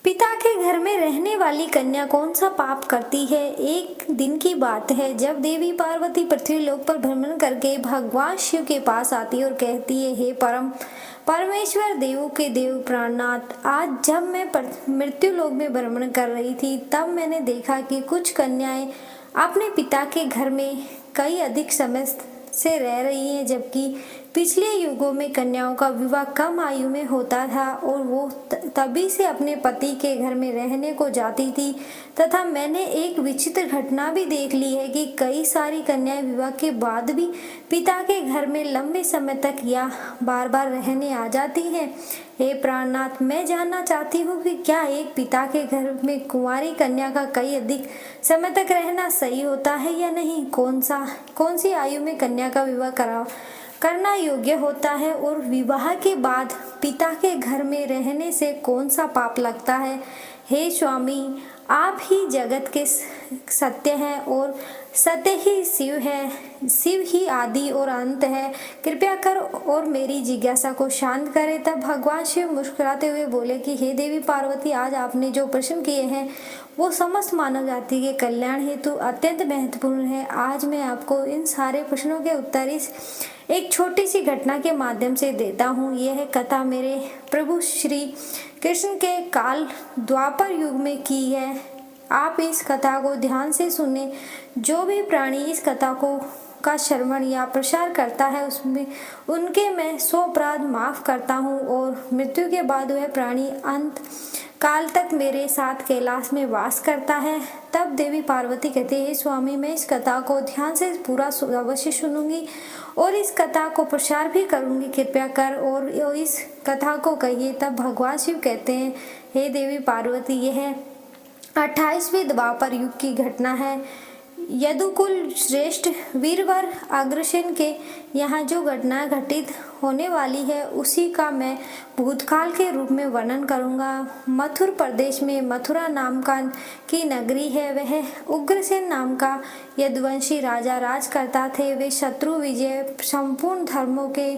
पिता के घर में रहने वाली कन्या कौन सा पाप करती है। एक दिन की बात है जब देवी पार्वती पृथ्वी लोक पर भ्रमण करके भगवान शिव के पास आती और कहती है, हे परमेश्वर, देवों के देव प्राणनाथ, आज जब मैं मृत्यु लोक में भ्रमण कर रही थी तब मैंने देखा कि कुछ कन्याएं अपने पिता के घर में कई अधिक समय से रह रही हैं, जबकि पिछले युगों में कन्याओं का विवाह कम आयु में होता था और वो तभी से अपने पति के घर में रहने को जाती थी। तथा मैंने एक विचित्र घटना भी देख ली है कि कई सारी कन्याएं विवाह के बाद भी पिता के घर में लंबे समय तक या बार बार रहने आ जाती हैं। हे प्राणनाथ, मैं जानना चाहती हूँ कि क्या एक पिता के घर में कुंवारी कन्या का कई अधिक समय तक रहना सही होता है या नहीं। कौन सी आयु में कन्या का विवाह करना योग्य होता है और विवाह के बाद पिता के घर में रहने से कौन सा पाप लगता है। हे स्वामी, आप ही जगत के सत्य हैं और सत्य ही शिव है, शिव ही आदि और अंत है। कृपया कर और मेरी जिज्ञासा को शांत करें। तब भगवान शिव मुस्कुराते हुए बोले कि हे देवी पार्वती, आज आपने जो प्रश्न किए हैं वो समस्त मानव जाति के कल्याण हेतु अत्यंत महत्वपूर्ण है। आज मैं आपको इन सारे प्रश्नों के उत्तर इस एक छोटी सी घटना के माध्यम से देता हूँ। यह कथा मेरे प्रभु श्री कृष्ण के काल द्वापर युग में की है। आप इस कथा को ध्यान से सुने। जो भी प्राणी इस कथा का श्रवण या प्रसार करता है उसमें उनके मैं 100 अपराध माफ करता हूँ और मृत्यु के बाद वह प्राणी अंत काल तक मेरे साथ कैलाश में वास करता है। तब देवी पार्वती कहते हैं, स्वामी, मैं इस कथा को ध्यान से पूरा अवश्य सुनूंगी और इस कथा को प्रसार भी करूंगी। कृपया कर और इस कथा को कहिए। तब भगवान शिव कहते हैं, हे देवी पार्वती, यह 28वें द्वापर युग की घटना है। यदुकुल श्रेष्ठ वीरवर अग्रसेन के यहाँ जो घटना घटित होने वाली है उसी का मैं भूतकाल के रूप में वर्णन करूंगा। मथुर प्रदेश में मथुरा नाम की नगरी है। वह उग्रसेन नाम का यदुवंशी राजा राज करता थे। वे शत्रु विजय, संपूर्ण धर्मों के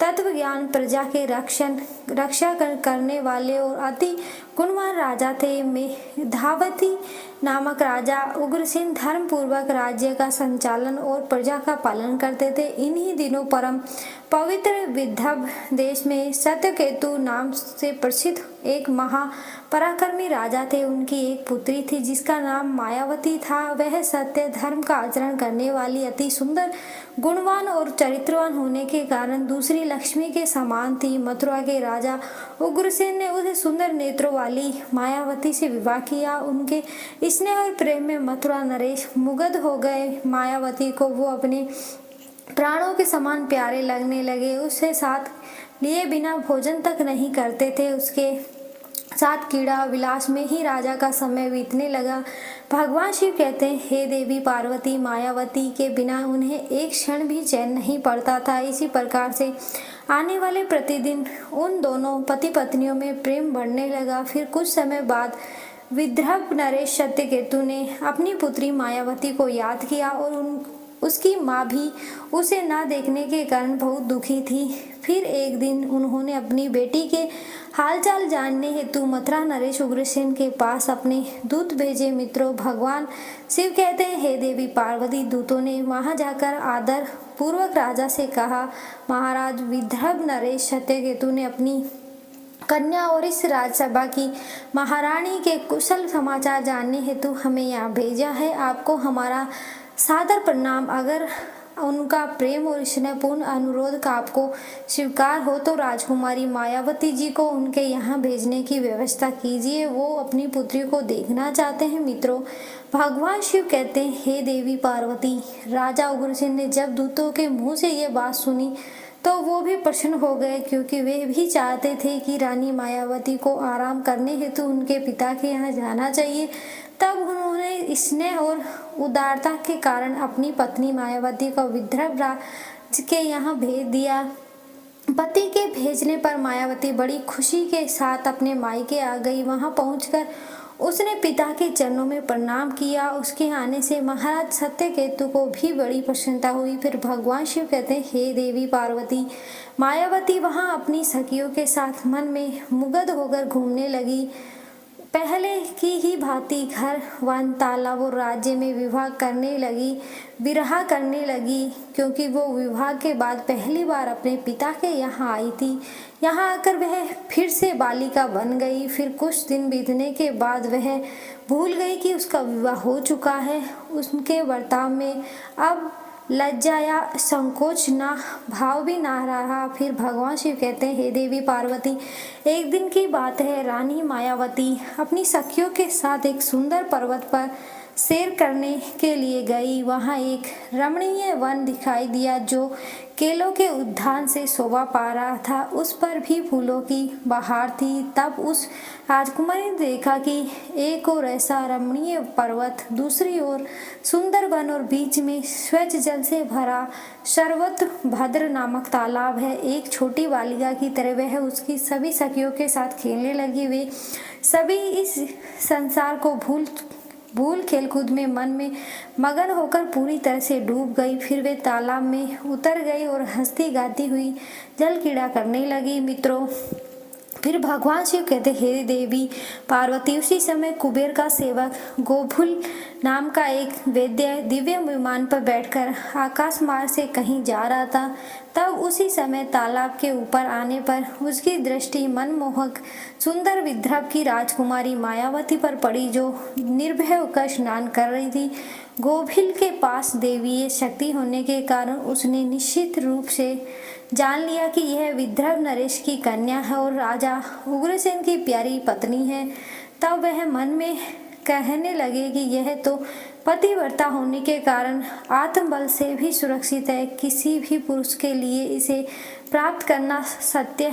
तत्व ज्ञान, प्रजा के रक्षा करने वाले और अति गुणवान राजा थे। मेधावती नामक राजा उग्रसेन धर्म पूर्वक राज्य का संचालन और प्रजा का पालन करते थे। इन्हीं दिनों परम पवित्र विदर्भ देश में सत्यकेतु नाम से प्रसिद्ध एक महापराक्रमी राजा थे। उनकी एक पुत्री थी जिसका नाम मायावती था। वह सत्य धर्म का आचरण करने वाली, अति सुंदर, गुणवान और चरित्रवान होने के कारण दूसरी लक्ष्मी के समान थी। मथुरा के राजा उग्रसेन ने उसे सुंदर नेत्रों वाली मायावती से विवाह किया। उनके स्नेह और प्रेम में मथुरा नरेश मुग्ध हो गए। मायावती को वो अपने प्राणों के समान प्यारे लगने लगे। उससे साथ लिए बिना भोजन तक नहीं करते थे। उसके साथ कीड़ा विलास में ही राजा का समय बीतने लगा। भगवान शिव कहते हैं, हे देवी पार्वती, मायावती के बिना उन्हें एक क्षण भी चैन नहीं पड़ता था। इसी प्रकार से आने वाले प्रतिदिन उन दोनों पति पत्नियों में प्रेम बढ़ने लगा। फिर कुछ समय बाद विदर्भ नरेश सत्यकेतु ने अपनी पुत्री मायावती को याद किया और उसकी माँ भी उसे ना देखने के कारण बहुत दुखी थी। फिर एक दिन उन्होंने अपनी बेटी के हालचाल जानने हेतु मथुरा नरेश उग्रसेन के पास अपने दूत भेजे। मित्रों, भगवान शिव कहते हैं, हे देवी पार्वती, दूतों ने वहां जाकर आदर पूर्वक राजा से कहा, महाराज, विदर्भ नरेश सत्यकेतु ने अपनी कन्या और इस राजसभा की महारानी के कुशल समाचार जानने हेतु हमें यहाँ भेजा है। आपको हमारा सादर प्रणाम। अगर उनका प्रेम और स्नेहपूर्ण अनुरोध का आपको स्वीकार हो तो राजकुमारी मायावती जी को उनके यहाँ भेजने की व्यवस्था कीजिए। वो अपनी पुत्री को देखना चाहते हैं। मित्रों, भगवान शिव कहते हैं, हे देवी पार्वती, राजा उग्रसेन ने जब दूतों के मुंह से ये बात सुनी तो वो भी प्रसन्न हो गए, क्योंकि वे भी चाहते थे कि रानी मायावती को आराम करने हेतु उनके पिता के यहाँ जाना चाहिए। तब उन्होंने स्नेह और उदारता के कारण अपनी पत्नी मायावती को विदर्भ राज के यहाँ भेज दिया। पति के भेजने पर मायावती बड़ी खुशी के साथ अपने मायके आ गई। वहां पहुंचकर उसने पिता के चरणों में प्रणाम किया। उसके आने से महाराज सत्यकेतु को भी बड़ी प्रसन्नता हुई। फिर भगवान शिव कहते हैं, हे देवी पार्वती, मायावती वहां अपनी सखियों के साथ मन में मुग्ध होकर घूमने लगी। पहले की ही भांति घर वन तालाब और राज्य में विवाह करने लगी, क्योंकि वो विवाह के बाद पहली बार अपने पिता के यहाँ आई थी। यहाँ आकर वह फिर से बालिका बन गई। फिर कुछ दिन बीतने के बाद वह भूल गई कि उसका विवाह हो चुका है। उसके बर्ताव में अब लज्जा या संकोच ना भाव भी ना रहा। फिर भगवान शिव कहते हैं, हे देवी पार्वती, एक दिन की बात है, रानी मायावती अपनी सखियों के साथ एक सुंदर पर्वत पर सैर करने के लिए गई। वहां एक रमणीय वन दिखाई दिया जो केलों के उद्यान से शोभा पा रहा था। उस पर भी फूलों की बहार थी। तब उस राजकुमारी ने देखा कि एक ओर ऐसा रमणीय पर्वत, दूसरी ओर सुंदर वन और बीच में स्वच्छ जल से भरा शरवतभद्र नामक तालाब है। एक छोटी बालिका की तरह वह उसकी सभी सखियों के साथ खेलने लगी। वे सभी इस संसार को भूल खेलकूद में मन में मगन होकर पूरी तरह से डूब गई। फिर वे तालाब में उतर गई और हंसती गाती हुई जल क्रीड़ा करने लगी। मित्रों, फिर भगवान शिव कहते, हे देवी पार्वती, उसी समय कुबेर का सेवक गोभुल नाम का एक वैद्य दिव्य विमान पर बैठकर आकाश मार्ग से कहीं जा रहा था। तब उसी समय तालाब के ऊपर आने पर उसकी दृष्टि मनमोहक सुंदर विद्रभ की राजकुमारी मायावती पर पड़ी, जो निर्भय होकर स्नान कर रही थी। गोभिल के पास दैवीय शक्ति होने के कारण उसने निश्चित रूप से जान लिया कि यह विद्रभ नरेश की कन्या है और राजा उग्रसेन की प्यारी पत्नी है। तब वह मन में कहने लगे कि यह तो पतिव्रता होने के कारण आत्मबल से भी सुरक्षित है। किसी भी पुरुष के लिए इसे प्राप्त करना सत्य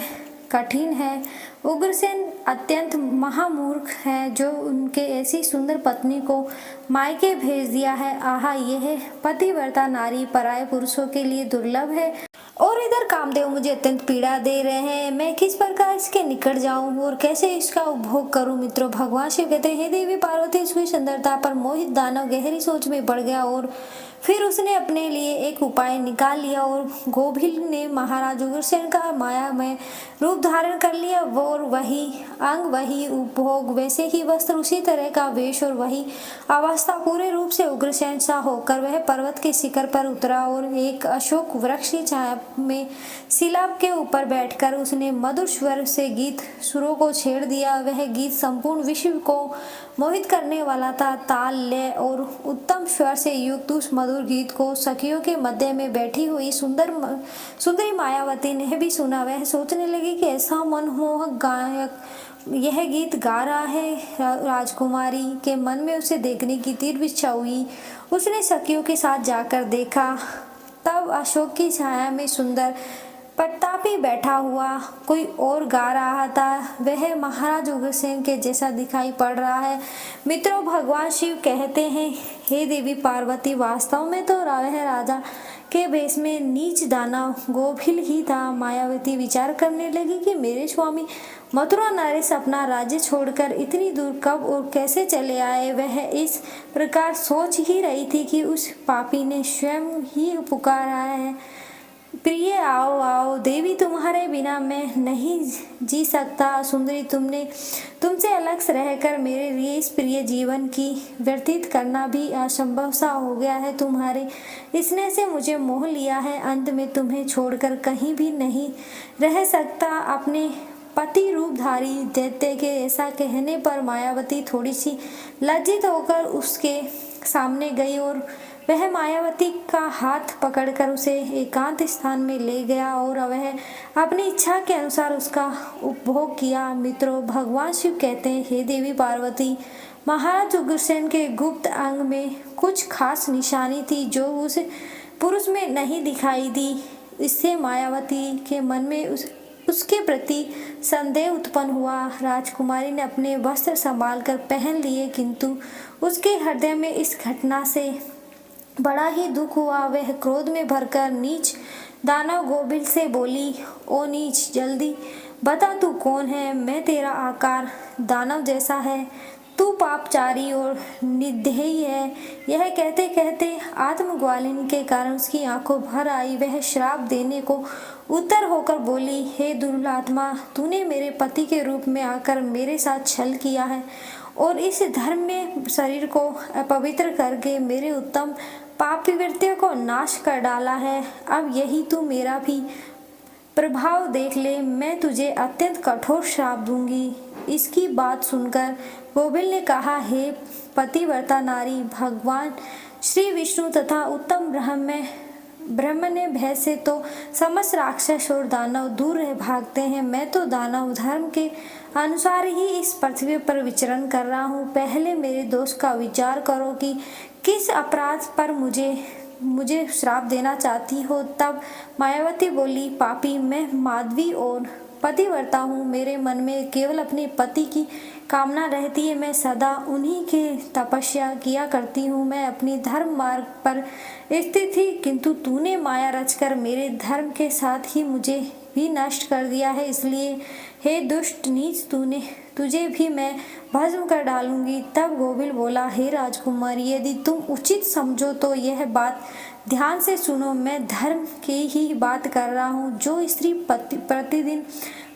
कठिन है। उग्रसेन अत्यंत महामूर्ख है जो उनके ऐसी सुंदर पत्नी को मायके भेज दिया है। आहा, यह पतिव्रता नारी पराये पुरुषों के लिए दुर्लभ है। और इधर कामदेव मुझे अत्यंत पीड़ा दे रहे हैं। मैं किस प्रकार इसके निकट जाऊं और कैसे इसका उपभोग करूं। मित्रों, भगवान शिव कहते हैं, हे देवी पार्वती, उसकी सुंदरता पर मोहित दानव गहरी सोच में पड़ गया और फिर उसने अपने लिए एक उपाय निकाल लिया और गोभिल ने महाराज उग्रसेन का माया में रूप धारण कर लिया। और वही अंग, वही उपभोग, वैसे ही वस्त्र, उसी तरह का वेश और वही अवस्था, पूरे रूप से उग्रसेन सा होकर वह पर्वत के शिखर पर उतरा और एक अशोक वृक्ष की छाया में शिलाप के ऊपर बैठकर उसने मधुर स्वर से गीत सुरों को छेड़ दिया। वह गीत संपूर्ण विश्व को मोहित करने वाला था। ताल, लय और उत्तम स्वर से युक्त उस मधुर गीत को सखियों के मध्य में बैठी हुई सुंदरी मायावती ने भी सुना। वह सोचने लगी कि ऐसा मनमोहक गायक यह गीत गा रहा है। राजकुमारी के मन में उसे देखने की तीव्र इच्छा हुई। उसने सखियों के साथ जाकर देखा। तब अशोक की छाया में सुंदर प्रतापी बैठा हुआ कोई और गा रहा था। वह महाराज उग्रसेन के जैसा दिखाई पड़ रहा है। मित्रों, भगवान शिव कहते हैं, हे देवी पार्वती, वास्तव में तो वह राजा के भेष में नीच दानव गोभिल ही था। मायावती विचार करने लगी कि मेरे स्वामी मथुरा नरेश अपना राज्य छोड़कर इतनी दूर कब और कैसे चले आए। वह इस प्रकार सोच ही रही थी कि उस पापी ने स्वयं ही पुकारा है, प्रिय आओ आओ देवी, तुम्हारे बिना मैं नहीं जी सकता। सुंदरी, तुमसे अलग रहकर मेरे लिए इस प्रिय जीवन की व्यतीत करना भी असंभव सा हो गया है। तुम्हारे स्नेह से मुझे मोह लिया है। अंत में तुम्हें छोड़कर कहीं भी नहीं रह सकता। अपने पति रूपधारी दैत्य के ऐसा कहने पर मायावती थोड़ी सी लज्जित होकर उसके सामने गई और वह मायावती का हाथ पकड़कर उसे एकांत स्थान में ले गया और वह अपनी इच्छा के अनुसार उसका उपभोग किया। मित्रों, भगवान शिव कहते हैं, हे देवी पार्वती, महाराज उग्रसेन के गुप्त अंग में कुछ खास निशानी थी जो उस पुरुष में नहीं दिखाई दी। इससे मायावती के मन में उसके प्रति संदेह उत्पन्न हुआ। राजकुमारी ने अपने वस्त्र संभाल कर पहन लिए, किंतु उसके हृदय में इस घटना से बड़ा ही दुख हुआ। वह क्रोध में भरकर नीच दानव गोभिल से बोली, ओ नीच, जल्दी बता तू कौन है। मैं तेरा आकार दानव जैसा है, तू पापचारी और निर्दयी है। यह कहते कहते आत्मग्लानि के कारण उसकी आंखों भर आई। वह श्राप देने को उत्तर होकर बोली, हे दुर्लात्मा, तूने मेरे पति के रूप में आकर मेरे साथ छल किया है और इस धर्म में शरीर को अपवित्र करके मेरे उत्तम पापवृत्तियों को नाश कर डाला है। अब यही तू मेरा भी प्रभाव देख ले, मैं तुझे अत्यंत कठोर श्राप दूंगी। इसकी बात सुनकर गोबिल ने कहा, हे पतिव्रता नारी, भगवान श्री विष्णु तथा उत्तम ब्रह्म ने भय से तो समस्त राक्षस और दानव दूर रह भागते हैं। मैं तो दानव धर्म के अनुसार ही इस पृथ्वी पर विचरण कर रहा हूँ। पहले मेरे दोष का विचार करो कि किस अपराध पर मुझे श्राप देना चाहती हो। तब मायावती बोली, पापी, मैं माधवी और पतिव्रता हूँ। मेरे मन में केवल अपने पति की कामना रहती है। मैं सदा उन्हीं की तपस्या किया करती हूँ। मैं अपनी धर्म मार्ग पर स्थित थी, किंतु तूने माया रचकर मेरे धर्म के साथ ही मुझे भी नष्ट कर दिया है। इसलिए हे दुष्ट नीच, तुझे भी मैं भस्म कर डालूंगी। तब गोबिल बोला, हे राजकुमारी, यदि तुम उचित समझो तो यह बात ध्यान से सुनो। मैं धर्म की ही बात कर रहा हूँ। जो स्त्री प्रतिदिन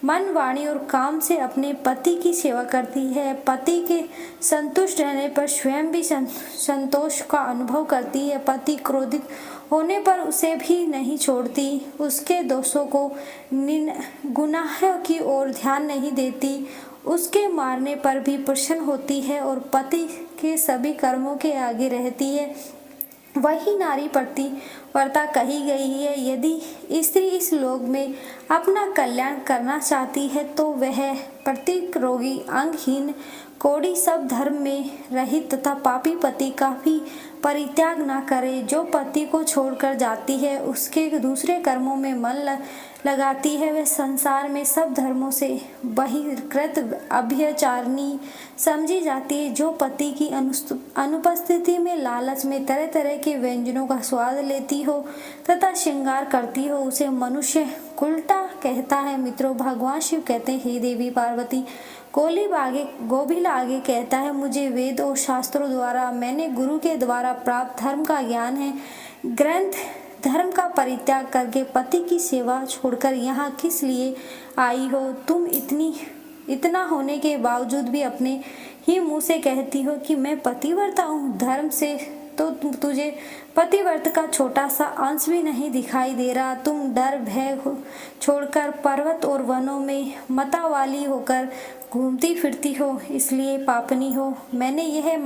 मन, वाणी और काम से अपने पति की सेवा करती है, पति के संतुष्ट रहने पर स्वयं भी संतोष का अनुभव करती है, पति क्रोधित होने पर उसे भी नहीं छोड़ती, उसके दोषों को गुनाह की ओर ध्यान नहीं देती, उसके मारने पर भी प्रसन्न होती है और पति के सभी कर्मों के आगे रहती है, वही नारी पतिव्रता कही गई है। यदि स्त्री इस लोक में अपना कल्याण करना चाहती है तो वह प्रत्येक रोगी, अंगहीन, कोढ़ी, सब धर्म में रहित तथा पापी पति का भी परित्याग न करे। जो पति को छोड़कर जाती है, उसके दूसरे कर्मों में मन लगाती है, वह संसार में सब धर्मों से बहिष्कृत अभ्यचारिणी समझी जाती है। जो पति की अनुपस्थिति में लालच में तरह तरह के व्यंजनों का स्वाद लेती हो तथा श्रृंगार करती हो, उसे मनुष्य कुलटा कहता है। मित्रों, भगवान शिव कहते हैं, हे देवी पार्वती, गोबिल आगे कहता है, मुझे वेद और शास्त्रों द्वारा, मैंने गुरु के द्वारा प्राप्त धर्म का ज्ञान है। ग्रंथ धर्म का परित्याग करके पति की सेवा छोड़कर यहाँ किस लिए आई हो? तुम इतना होने के बावजूद भी अपने ही मुंह से कहती हो कि मैं पतिव्रता हूँ। धर्म से तो तुझे पतिव्रत का छोटा सा अंश भी नहीं दिखाई दे रहा। तुम डर भय छोड़कर पर्वत और वनों में मतावाली होकर घूमती फिरती हो, इसलिए पापनी हो। मैंने यह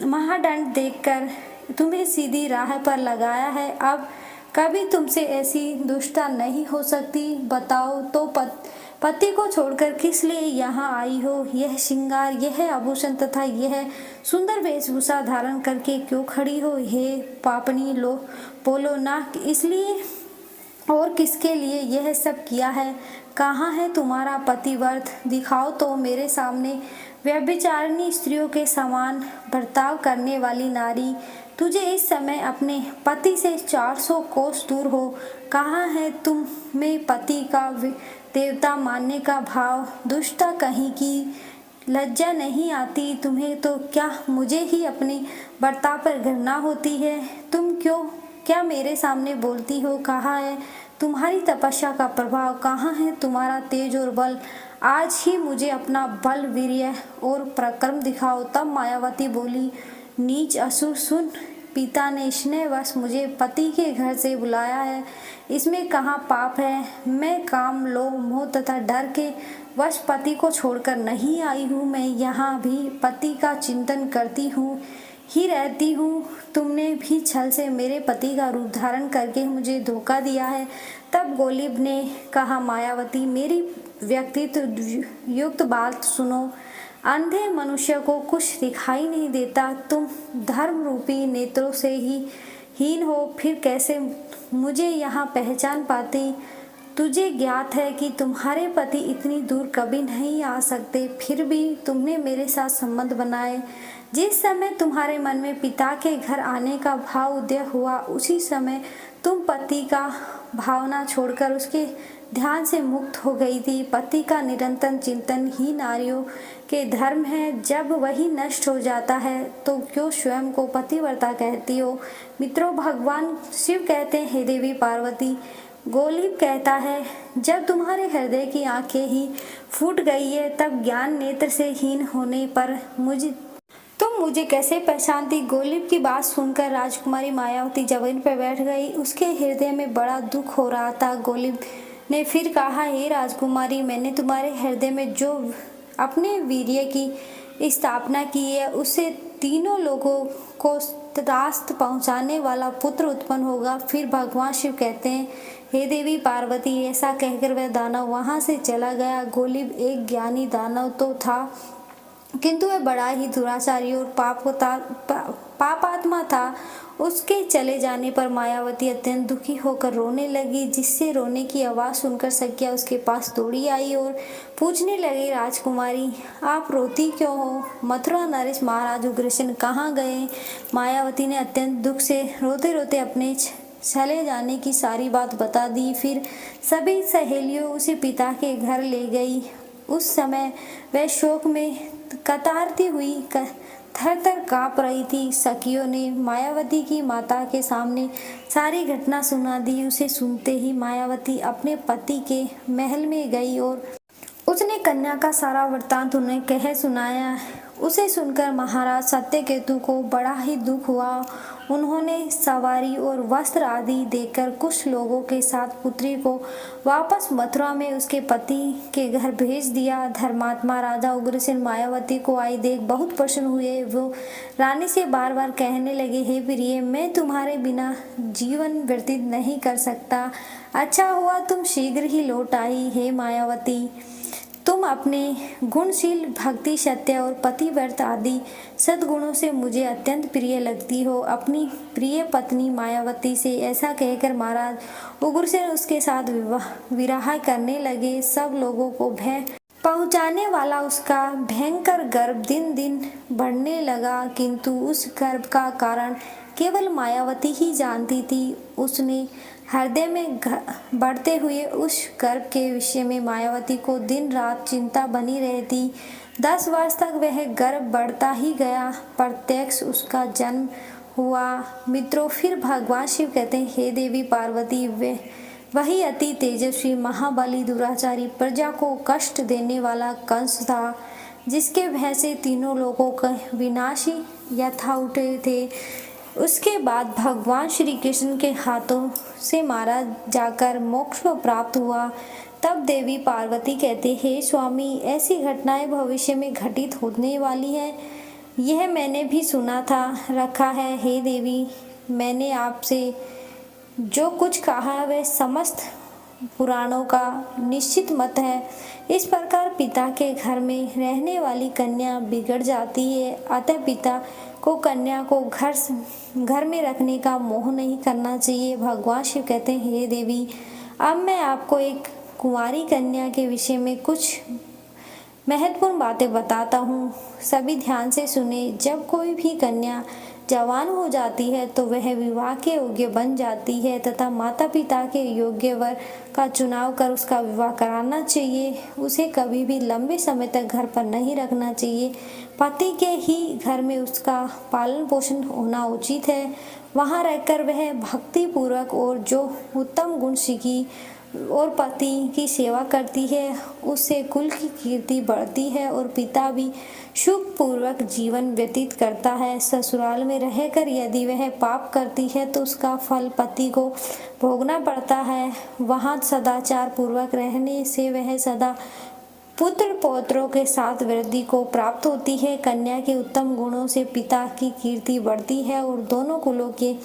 महादंड देखकर तुम्हें सीधी राह पर लगाया है। अब कभी तुमसे ऐसी दुष्टता नहीं हो सकती। बताओ तो पति को छोड़कर किस लिए यहाँ आई हो? यह श्रृंगार, यह आभूषण तथा यह सुंदर वेशभूषा धारण करके क्यों खड़ी हो? हे पापनी, बोलो ना, इसलिए और किसके लिए यह सब किया है? कहाँ है तुम्हारा पतिव्रत? दिखाओ तो मेरे सामने। व्यभिचारिणी स्त्रियों के समान बर्ताव करने वाली नारी, तुझे इस समय अपने पति से 400 कोस दूर हो। कहाँ है तुम में पति का देवता मानने का भाव? दुष्टता कहीं की, लज्जा नहीं आती तुम्हें तो? क्या मुझे ही अपने बर्ताव पर घृणा होती है? तुम क्या मेरे सामने बोलती हो? कहाँ है तुम्हारी तपस्या का प्रभाव? कहाँ है तुम्हारा तेज और बल? आज ही मुझे अपना बल, वीर्य और पराक्रम दिखाओ। तब मायावती बोली, नीच असुर, सुन, पिता ने स्नेहवश मुझे पति के घर से बुलाया है, इसमें कहाँ पाप है? मैं काम, लोभ, मोह तथा डर के वश पति को छोड़कर नहीं आई हूँ। मैं यहाँ भी पति का चिंतन करती हूँ ही रहती हूँ। तुमने भी छल से मेरे पति का रूप धारण करके मुझे धोखा दिया है। तब गोलिब ने कहा, मायावती, मेरी व्यक्तित्व युक्त बात सुनो। अंधे मनुष्य को कुछ दिखाई नहीं देता। तुम धर्म रूपी नेत्रों से ही हीन हो, फिर कैसे मुझे यहाँ पहचान पाती? तुझे ज्ञात है कि तुम्हारे पति इतनी दूर कभी नहीं आ सकते, फिर भी तुमने मेरे साथ संबंध बनाए। जिस समय तुम्हारे मन में पिता के घर आने का भाव उदय हुआ, उसी समय तुम पति का भावना छोड़कर उसके ध्यान से मुक्त हो गई थी। पति का निरंतर चिंतन ही नारियों के धर्म है। जब वही नष्ट हो जाता है तो क्यों स्वयं को पतिव्रता कहती हो। मित्रों, भगवान शिव कहते हैं, हे देवी पार्वती। गोलिब कहता है, जब तुम्हारे हृदय की आंखें ही फूट गई है तब ज्ञान नेत्र से हीन होने पर तुम मुझे कैसे पहचानती। गोलिब की बात सुनकर राजकुमारी मायावती जमीन पर बैठ गई। उसके हृदय में बड़ा दुख हो रहा था। गोलिब ने फिर कहा, हे राजकुमारी, मैंने तुम्हारे हृदय में जो अपने वीर्य की स्थापना की है उससे तीनों लोगों को त्रास्त पहुंचाने वाला पुत्र उत्पन्न होगा। फिर भगवान शिव कहते हैं, हे देवी पार्वती। ऐसा कहकर वह दानव वहां से चला गया। गोलिब एक ज्ञानी दानव तो था, किंतु वह बड़ा ही दुराचारी और पापात्मा था। उसके चले जाने पर मायावती अत्यंत दुखी होकर रोने लगी, जिससे रोने की आवाज़ सुनकर सखिया उसके पास दौड़ी आई और पूछने लगी, राजकुमारी, आप रोती क्यों हो? मथुरा नरेश महाराज उग्रसेन कहाँ गए? मायावती ने अत्यंत दुख से रोते रोते अपने चले जाने की सारी बात बता दी। फिर सभी सहेलियों उसे पिता के घर ले गई। उस समय वह शोक में कतारती हुई थर थर काँप रही थी। सखियों ने मायावती की माता के सामने सारी घटना सुना दी। उसे सुनते ही मायावती अपने पति के महल में गई और उसने कन्या का सारा वृत्तांत उन्हें कह सुनाया। उसे सुनकर महाराज सत्यकेतु को बड़ा ही दुख हुआ। उन्होंने सवारी और वस्त्र आदि देकर कुछ लोगों के साथ पुत्री को वापस मथुरा में उसके पति के घर भेज दिया। धर्मात्मा राजा उग्रसेन मायावती को आई देख बहुत प्रसन्न हुए। वो रानी से बार बार कहने लगे, हे प्रिय, मैं तुम्हारे बिना जीवन व्यतीत नहीं कर सकता। अच्छा हुआ तुम शीघ्र ही लौट आई। हे मायावती, तुम अपने गुणशील, भक्ति, सत्य और पतिव्रत आदि सद्गुणों से मुझे अत्यंत प्रिय लगती हो। अपनी प्रिय पत्नी मायावती से ऐसा कहकर महाराज उग्रसेन उसके साथ विवाह करने लगे। सब लोगों को भय पहुंचाने वाला उसका भयंकर गर्भ दिन दिन बढ़ने लगा, किंतु उस गर्भ का कारण केवल मायावती ही जानती थी। उसने हृदय में बढ़ते हुए उस गर्भ के विषय में मायावती को दिन रात चिंता बनी रहती। 10 वर्ष तक वह गर्भ बढ़ता ही गया। प्रत्यक्ष उसका जन्म हुआ। मित्रों, फिर भगवान शिव कहते हैं, हे देवी पार्वती, वही अति तेजस्वी, महाबली, दुराचारी, प्रजा को कष्ट देने वाला कंस था, जिसके भय से तीनों लोगों का विनाशी यथा उठे थे। उसके बाद भगवान श्री कृष्ण के हाथों से मारा जाकर मोक्ष को प्राप्त हुआ। तब देवी पार्वती कहते, हे स्वामी, ऐसी घटनाएं भविष्य में घटित होने वाली है, यह मैंने भी सुना था रखा है। हे देवी, मैंने आपसे जो कुछ कहा वह समस्त पुराणों का निश्चित मत है। इस प्रकार पिता के घर में रहने वाली कन्या बिगड़ जाती है। अतः पिता को कन्या को घर में रखने का मोह नहीं करना चाहिए। भगवान शिव कहते हैं, हे देवी, अब मैं आपको एक कुंवारी कन्या के विषय में कुछ महत्वपूर्ण बातें बताता हूँ। सभी ध्यान से सुने। जब कोई भी कन्या जवान हो जाती है तो वह विवाह के योग्य बन जाती है तथा माता पिता के योग्य वर का चुनाव कर उसका विवाह कराना चाहिए। उसे कभी भी लंबे समय तक घर पर नहीं रखना चाहिए। पति के ही घर में उसका पालन पोषण होना उचित है। वहाँ रहकर वह भक्ति पूर्वक और जो उत्तम गुण सीखी और पति की सेवा करती है, उससे कुल की कीर्ति बढ़ती है और पिता भी सुख पूर्वक जीवन व्यतीत करता है। ससुराल में रहकर यदि वह पाप करती है तो उसका फल पति को भोगना पड़ता है। वहाँ सदाचार पूर्वक रहने से वह सदा पुत्र पौत्रों के साथ वृद्धि को प्राप्त होती है। कन्या के उत्तम गुणों से पिता की कीर्ति बढ़ती है और दोनों कुलों के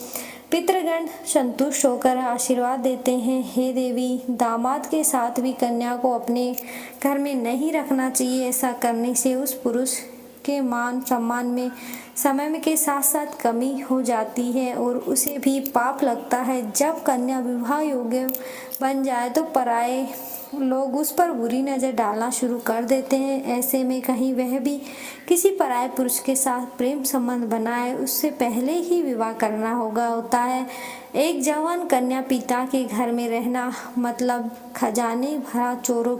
पितृगण संतुष्ट होकर आशीर्वाद देते हैं। हे देवी, दामाद के साथ भी कन्या को अपने घर में नहीं रखना चाहिए। ऐसा करने से उस पुरुष के मान सम्मान में समय के साथ साथ कमी हो जाती है और उसे भी पाप लगता है। जब कन्या विवाह योग्य बन जाए तो पराये लोग उस पर बुरी नज़र डालना शुरू कर देते हैं। ऐसे में कहीं वह भी किसी पराये पुरुष के साथ प्रेम संबंध बनाए, उससे पहले ही विवाह करना होता है। एक जवान कन्या पिता के घर में रहना मतलब खजाना भरा चोरों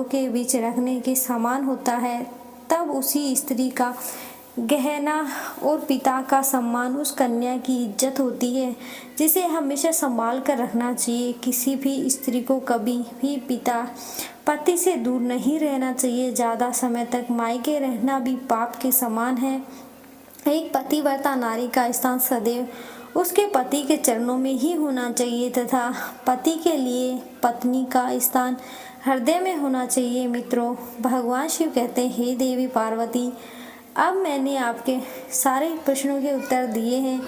के बीच रखने के समान होता है। तब उसी स्त्री का गहना और पिता का सम्मान उस कन्या की इज्जत होती है, जिसे हमेशा संभाल कर रखना चाहिए। किसी भी स्त्री को कभी भी पति से दूर नहीं रहना चाहिए। ज़्यादा समय तक मायके रहना भी पाप के समान है। एक पतिव्रता नारी का स्थान सदैव उसके पति के चरणों में ही होना चाहिए तथा पति के लिए पत्नी का स्थान हृदय में होना चाहिए। मित्रों, भगवान शिव कहते हैं, हे देवी पार्वती, अब मैंने आपके सारे प्रश्नों के उत्तर दिए हैं।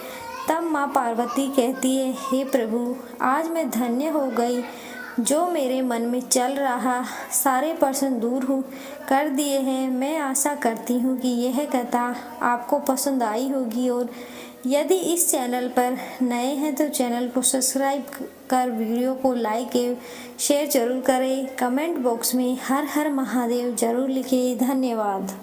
तब माँ पार्वती कहती है, हे प्रभु, आज मैं धन्य हो गई। जो मेरे मन में चल रहा सारे प्रश्न दूर कर दिए हैं। मैं आशा करती हूँ कि यह कथा आपको पसंद आई होगी, और यदि इस चैनल पर नए हैं तो चैनल को सब्सक्राइब कर वीडियो को लाइक एवं शेयर जरूर करें। कमेंट बॉक्स में हर हर महादेव जरूर लिखें। धन्यवाद।